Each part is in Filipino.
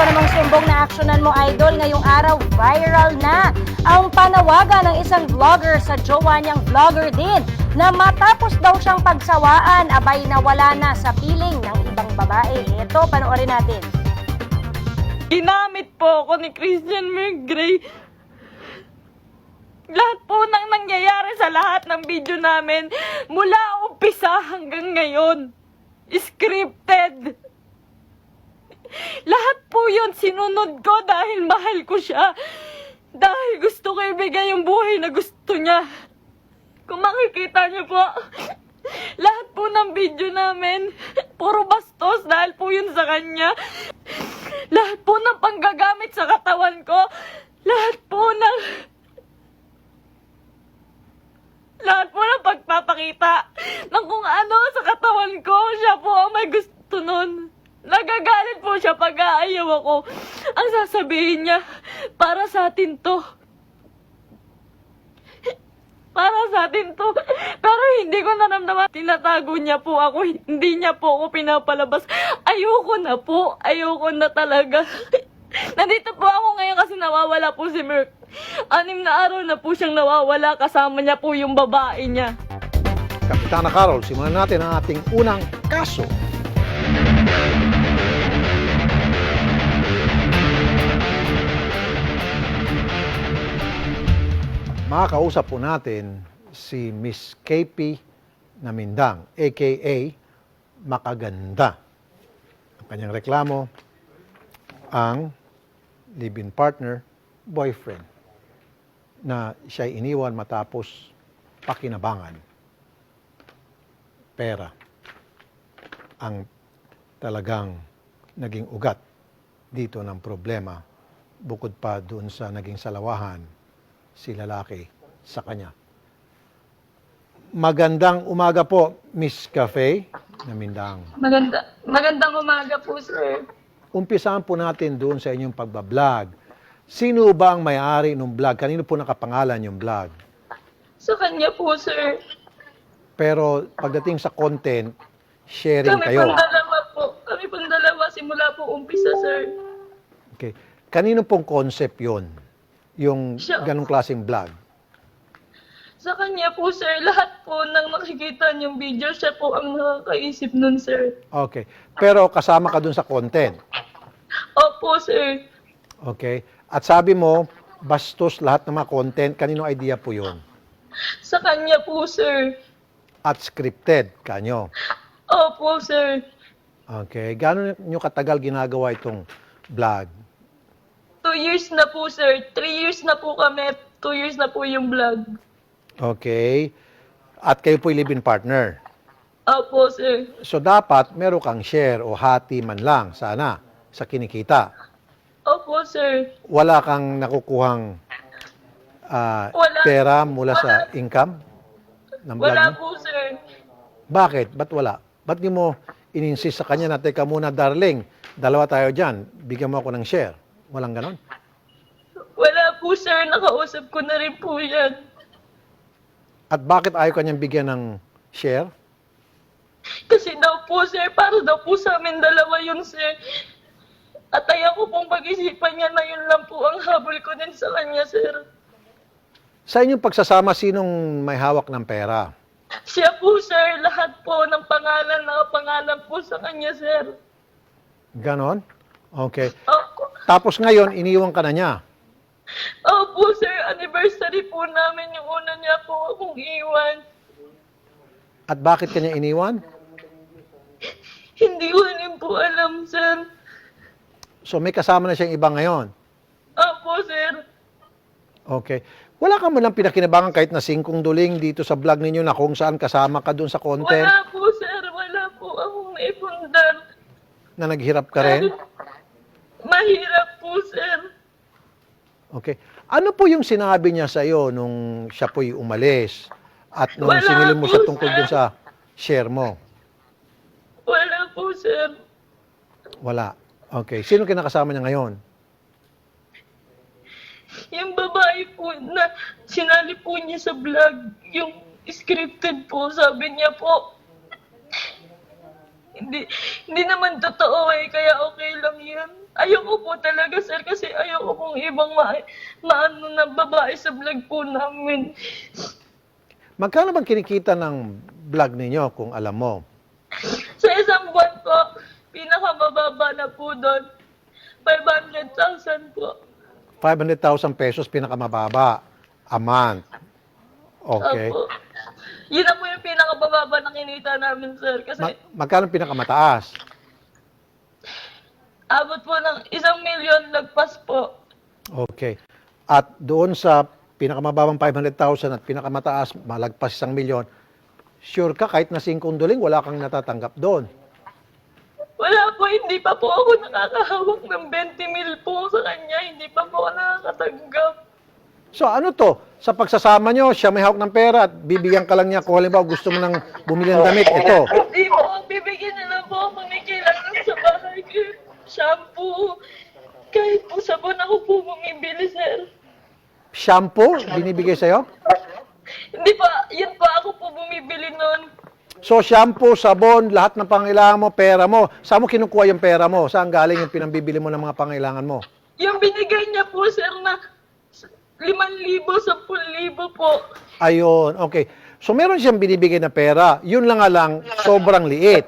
pa namang sumbong na aksyonan mo, idol. Ngayong araw, viral na ang panawagan ng isang vlogger sa jowa niyang vlogger din na matapos daw siyang pagsawaan, abay nawala na sa piling ng ibang babae. Ito, panoorin natin. Ginamit po ako ni Christian McGray. Lahat po ng nangyayari sa lahat ng video namin, mula umpisa hanggang ngayon, scripted. Lahat po yun sinunod ko dahil mahal ko siya. Dahil gusto ko ibigay yung buhay na gusto niya. Kung makikita niyo po, lahat po ng video namin, puro bastos dahil po yun sa kanya. Lahat po ng panggagamit sa katawan ko, lahat po ng pagpapakita ng kung ano sa katawan ko, siya po ang may gusto nun. Nagagalit po siya pag aayaw ako. Ang sasabihin niya, para sa atin to. Para sa atin to. Pero hindi ko naramdaman. Tinatago niya po ako. Hindi niya po ako pinapalabas. Ayoko na po. Ayoko na talaga. Nandito po ako ngayon kasi nawawala po si Merc. 6 na araw na po siyang nawawala. Kasama niya po yung babae niya. Kapitana Carol, simulan natin ang ating unang kaso. Makakausap po natin si Miss KP Namindang, aka Makaganda. Ang kanyang reklamo, ang live-in partner, boyfriend, na siya iniwan matapos pakinabangan. Pera ang talagang naging ugat dito ng problema, bukod pa doon sa naging salawahan si lalaki sa kanya. Magandang umaga po, Miss Cafe Namindang. Magandang umaga po, sir. Umpisahan po natin doon sa inyong pagbablog. Sino ba ang may-ari ng vlog? Kanino po nakapangalan yung vlog? Sa kanya po, sir. Pero pagdating sa content, sharing kayo. Kami pong dalawa simula po umpisa, sir. Okay. Kanino pong concept yon? Yung Siya. ganong klaseng vlog? Sa kanya po, sir. Lahat po nang nakikita niyong video, siya po ang nakakaisip nun, sir. Okay. Pero kasama ka dun sa content. Opo, sir. Okay. At sabi mo, bastos lahat ng mga content. Kanino idea po yon? Sa kanya po, sir. At scripted kanyo. Opo, sir. Okay. Gano'n nyo katagal ginagawa itong vlog? 2 years na po, sir. 3 years na po kami. 2 years na po yung vlog. Okay. At kayo po'y live-in partner. Opo, sir. So dapat meron kang share o hati man lang sana sa kinikita. Opo, sir. Wala kang nakukuhang pera mula sa income ng vlog Wala mo? po, sir. Bakit? Ba't wala? Ba't di mo in-insist sa kanya na, teka muna darling, dalawa tayo dyan, bigyan mo ako ng share? Walang ganon? Wala po, sir. Nakausap ko na rin po yan. At bakit ayaw kanyang bigyan ng share? Kasi daw po, sir, para daw po sa amin dalawa yun, sir. At ayaw ko pong pag-isipan niya na yun lang po ang habol ko din sa kanya, sir. Sa inyong pagsasama, sinong may hawak ng pera? Siya po, sir. Lahat po ng pangalan, nakapangalan po sa kanya, sir. Ganon? Okay. Opo. Tapos ngayon, iniwan ka na niya. Opo, sir. Anniversary po namin yung una niya po akong iwan. At bakit kanya iniwan? Hindi ko rin po alam, sir. So may kasama na siyang iba ngayon. Opo, sir. Okay. Wala ka mo lang pinakinabangan kahit na 5 duling dito sa vlog ninyo na kung saan kasama ka dun sa content Wala po, sir. Wala po akong naipundar. na naghirap ka rin? Mahirap po, sir. Okay. Ano po yung sinabi niya sa iyo nung siya po'y umalis at nung Wala singilin mo po, siya tungkol sir. dun sa share mo? Wala po, sir. Wala. Okay. Sino kinakasama niya ngayon? Yung babae po na sinali po niya sa vlog, yung scripted po, sabi niya po, Hindi naman totoo eh, kaya okay lang yan. Ayoko po talaga, sir, kasi ayoko pong ibang maano na babae sa vlog po namin. Magkano bang kinikita ng vlog ninyo kung alam mo? Sa isang buwan po, pinakamababa na po doon, 500,000 po. 500,000 pesos pinakamababa a month. Okay. Opo. Yun na po yung pinakamababa na kinita namin, sir. Kasi Magkano pinakamataas? abot po ng 1,000,000 lagpas po. Okay. At doon sa pinakamababang 500,000 at pinakamataas, malagpas 1,000,000, sure ka kahit na 5 duling, wala kang natatanggap doon. Wala po, hindi pa po ako nakakahawak ng 20,000 po sa kanya. Hindi pa po ako nakakatanggap. So ano to? Sa pagsasama nyo, siya may hawak ng pera at bibigyan ka lang niya kung halimbawa gusto mo nang bumili ng damit, ito. Hindi po, bibigyan na lang po ako ni kailangan sa bahay ko. Shampoo. Kahit po sabon ako po bumibili, sir. Shampoo, binibigay sa'yo? Hindi pa, yun pa ako po bumibili nun. So shampoo, sabon, lahat ng pangailangan mo, pera mo. Saan mo kinukuha yung pera mo? Saan galing yung pinambibili mo ng mga pangailangan mo? Yung binigay niya po, sir, na 5,000, 10,000 po. Ayun, okay. So meron siyang binibigay na pera. Yun lang nga lang, sobrang liit.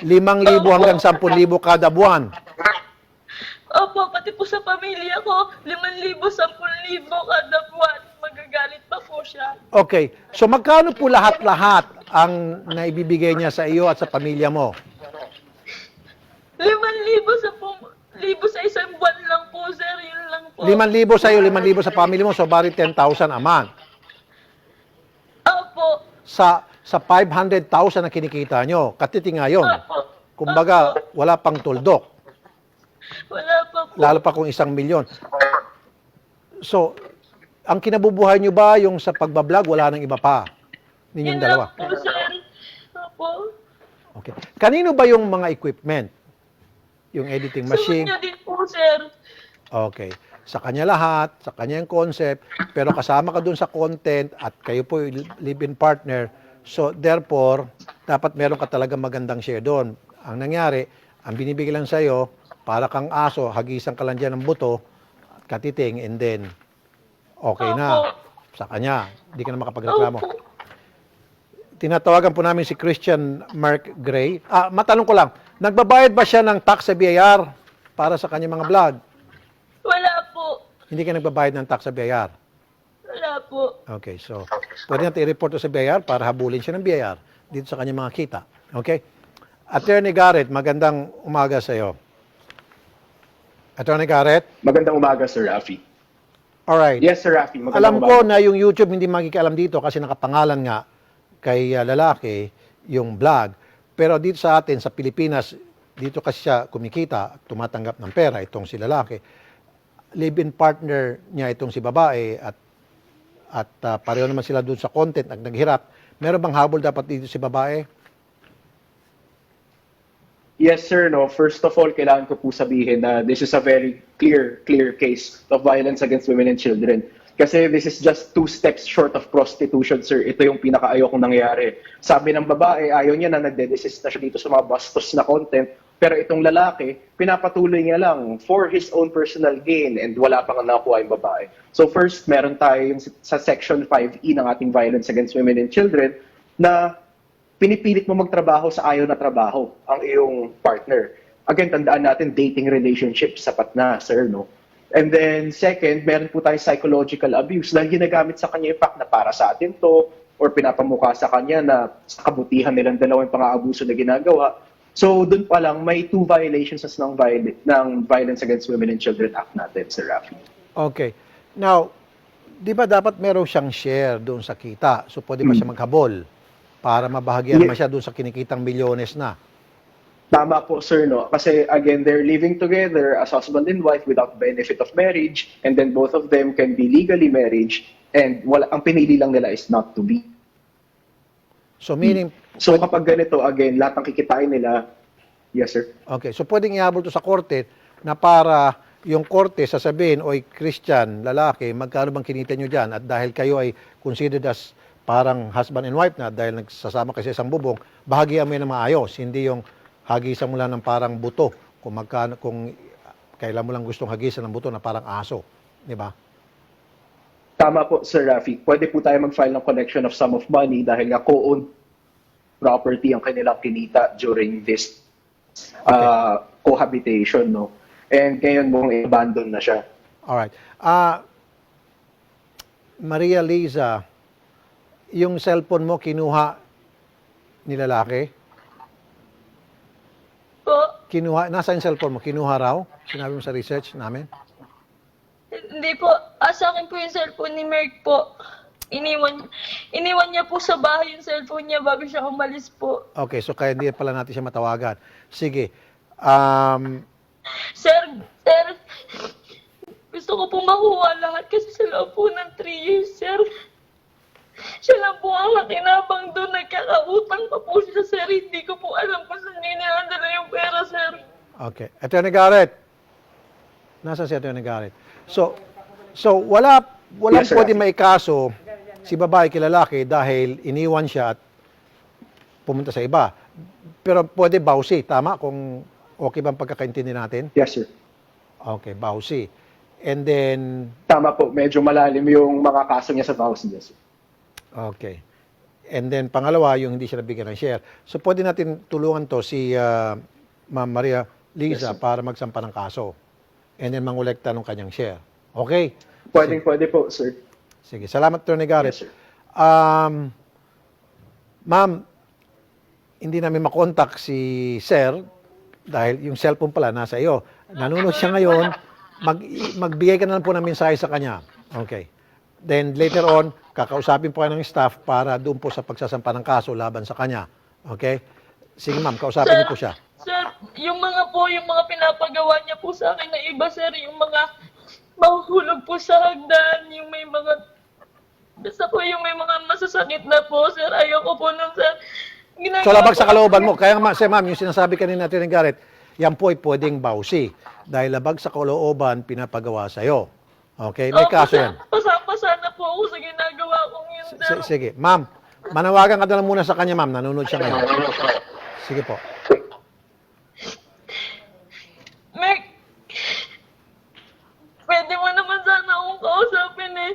5,000 hanggang 10,000 kada buwan. Opo, pati po sa pamilya ko, 5,000, 10,000 kada buwan. Magagalit pa po siya. Okay. So magkano po lahat-lahat ang naibibigay niya sa iyo at sa pamilya mo? 5,000 sa isang buwan lang po, sir. Yun lang po. 5,000 sa iyo, 5,000 sa pamilya mo, so bali 10,000 a month. Opo. Sa 500,000 na kinikita nyo, katiti nga yun. Opo. Kumbaga, wala pang tuldok. Wala pa po. Lalo pa kung 1,000,000. So, ang kinabubuhay nyo ba yung sa pagbablog, wala nang iba pa? Ninyong Yun dalawa. lang po, sir. Opo. Okay. Kanino ba yung mga equipment? Yung editing Suot machine? niya din po, sir. Okay. Sa kanya lahat, sa kanya yung concept, pero kasama ka dun sa content at kayo po yung live-in partner. So, therefore, dapat meron ka talaga magandang share doon. Ang nangyari, ang binibigay lang sa'yo, para kang aso, hagisan ka lang dyan ng buto, katiting, and then, okay na. Sa kanya, hindi ka na makapagreklamo. Opo. Tinatawagan po namin si Christian Mark Gray. Matanong ko lang, nagbabayad ba siya ng tax sa BIR para sa kanyang mga vlog? Wala po. Hindi ka nagbabayad ng tax sa BIR? Wala po. Okay, so pwede natin i-report to sa BIR para habulin siya ng BIR dito sa kanyang mga kita. Okay? Attorney Garrett, magandang umaga sa iyo. Attorney Garrett? Magandang umaga, Sir Rafi. Alright. Yes, Sir Rafi. Magandang Alam ko umaga. na yung YouTube hindi magikialam dito kasi nakapangalan nga kay lalaki yung vlog. Pero dito sa atin, sa Pilipinas, dito kasi siya kumikita, tumatanggap ng pera, itong si lalaki. Live-in partner niya itong si babae at pareho naman sila doon sa content at naghirap. Meron bang habol dapat dito si babae? Yes, sir. No. First of all, kailangan ko po sabihin na this is a very clear case of violence against women and children. Kasi this is just 2 steps short of prostitution, sir. Ito yung pinaka-ayaw kong nangyari. Sabi ng babae, ayaw niya na nagde-desist na siya dito sa mga bastos na content. Pero itong lalaki, pinapatuloy niya lang for his own personal gain and wala pang nakuha yung babae. So first, meron tayo yung sa Section 5E ng ating Violence Against Women and Children na pinipilit mo magtrabaho sa ayaw na trabaho ang iyong partner. Again, tandaan natin, dating relationship, sapat na, sir, no? And then, second, meron po tayong psychological abuse dahil ginagamit sa kanya yung fact na para sa atin to or pinapamukha sa kanya na sa kabutihan nilang dalawang pang-aabuso na ginagawa. So, dun pa lang, may 2 violations ng Violence Against Women and Children Act natin, Sir Rafi. Okay. Now, di ba dapat meron siyang share doon sa kita? So, pwede ba siya maghabol para mabahagyan naman siya doon sa kinikitang milyones na? Tama po, sir, no? Kasi, again, they're living together as husband and wife without benefit of marriage, and then both of them can be legally married, and ang pinili lang nila is not to be. So, meaning, So, kapag ganito, again, lahat ng kikitain nila, yes, sir. okay, so pwedeng ihabol to sa korte na para yung korte sasabihin, oy, Christian, lalaki, magkano bang kinita nyo dyan? At dahil kayo ay considered as parang husband and wife na dahil nagsasama kasi sa isang bubong, bahagian mo yun ng maayos. Hindi yung hagisan mo lang ng parang buto. Kung kailan mo lang gustong hagisan ng buto na parang aso. Di ba? Tama po, Sir Rafi. Pwede po tayo mag-file ng collection of sum of money dahil nga co-owned property ang kanilang kinita during this cohabitation, no? And ngayon mong i-abandon na siya. Alright. Maria Liza, yung cellphone mo kinuha ni lalaki? Po, Kinuha, nasa yung cellphone mo? Kinuha raw? Sinabi mo sa research namin? hindi po. Sa akin po yung cellphone ni Merck po. Iniwan niya po sa bahay yung cellphone niya bago siya umalis po. Okay, so kaya hindi pala natin siya matawagan. Sige. Sir, gusto ko po makuha lahat kasi sa loob po ng 3 years, sir. Siya lang po ang nakinabang doon. Nagkakautang pa po siya, sir. Hindi ko po alam kung saan niya nilandala yung pera, sir. Okay. Attorney Garrett. Nasaan si Attorney Garrett? So walang Yes, sir. pwede maikaso si babae kay lalaki dahil iniwan siya at pumunta sa iba. Pero pwede bawsi, tama? Kung okay bang pagkakaintindi natin? Yes, sir. Okay, bawsi. And then, Tama po, medyo malalim yung mga kaso niya sa vows niya, sir. okay. And then, pangalawa, yung hindi siya nabigyan ng share. So, pwede natin tulungan to si Ma'am Maria Liza Yes, sir. para magsampa ng kaso. And then, mangolekta ng kanyang share. Okay? Pwede po, sir. Sige. Salamat, Attorney Garrett. Yes, sir. Ma'am, hindi namin makontak si Sir dahil yung cellphone pala nasa iyo. Nanonood siya ngayon. Magbigay ka na lang po ng mensahe sa kanya. Okay. Then later on, kakausapin po kayo ng staff para doon po sa pagsasampa ng kaso laban sa kanya. Okay? Sige ma'am, kausapin niyo po siya. Sir, yung mga pinapagawa niya po sa akin na iba, sir, yung mga mahuhulog po sa hagdan, yung may mga, basta po yung may mga masasakit na po, sir, ayoko po nun, sir. So labag sa kalooban mo. Kaya ma'am, yung sinasabi kanina natin ni Garrett, yan po ay pwedeng bawsi. Dahil labag sa kalooban, pinapagawa sa'yo. Okay? May Opo, kaso sir. yan. Pasapasa na po ako sa ginagawa kong yun, sir. Sige. Ma'am, manawagan ka na lang muna sa kanya, ma'am. Nanonood siya ngayon. Sige po. Meg, pwede mo naman sana akong kausapin eh.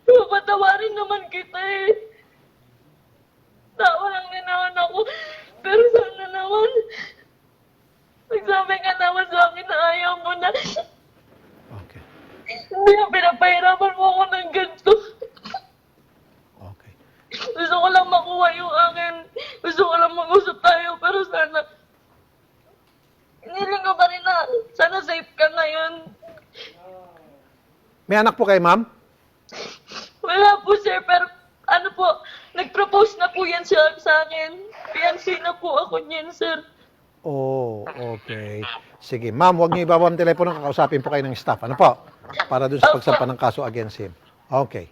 Papatawarin naman kita eh. Tao lang din naman ako. Pero sana naman, magsabi ka naman sa akin na ayaw mo na. Okay. Hindi na pinapahirapan mo ako ng ganito. Okay. Gusto ko lang makuha yung akin. Gusto ko lang mag-usap tayo. Pero sana, hiniling ko pa rin na sana safe ka ngayon. May anak po kayo, ma'am? Wala po, sir. Pero ano po, nag-propose na po yan siya sa akin. Fiancé na po ako niyan, sir. Oh, okay. Sige. Ma'am, huwag niyo ibaba ang telepono. Kakausapin po kayo ng staff. Ano po? Para dun sa pagsampa ng kaso against him. Okay.